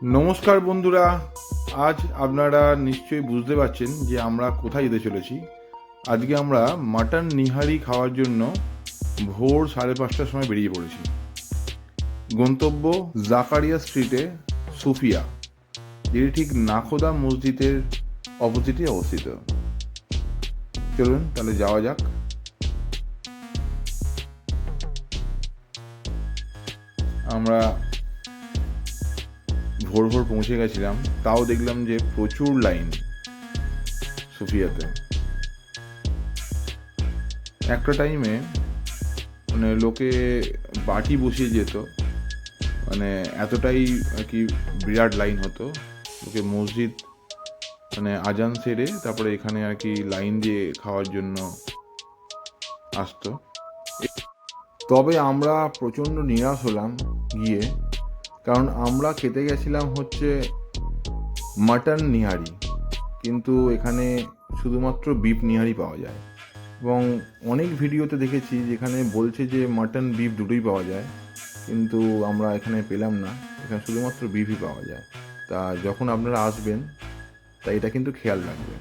নমস্কার বন্ধুরা, আজ আপনারা নিশ্চয়ই বুঝতে পারছেন যে আমরা কোথায় যেতে চলেছি। আজকে আমরা মাটন নিহারি খাওয়ার জন্য ভোর 5:30টার সময় বেরিয়ে পড়েছি। গন্তব্য জাকারিয়া স্ট্রিটে সুফিয়া, যেটি ঠিক নাখোদা মসজিদের অপোজিটে অবস্থিত। চলুন তাহলে যাওয়া যাক। আমরা ভোর ভোর পৌঁছে গেছিলাম, তাও দেখলাম যে প্রচুর লাইন সুফিয়াতে। একটা টাইমে লোকে বাটি বসিয়ে যেত, এতটাই আর কি বিরাট লাইন হতো। লোকে মসজিদ আজান সেরে তারপরে এখানে আর কি লাইন দিয়ে খাওয়ার জন্য আসতো। তবে আমরা প্রচণ্ড নিরাশ হলাম গিয়ে, কারণ আমরা খেতে গেছিলাম হচ্ছে মাটন নিহারি, কিন্তু এখানে শুধুমাত্র বিফ নিহারি পাওয়া যায়। এবং অনেক ভিডিওতে দেখেছি যেখানে বলছে যে মাটন বিফ দুটোই পাওয়া যায়, কিন্তু আমরা এখানে পেলাম না। এখানে শুধুমাত্র বিফই পাওয়া যায়। তা যখন আপনারা আসবেন তা এটা কিন্তু খেয়াল রাখবেন।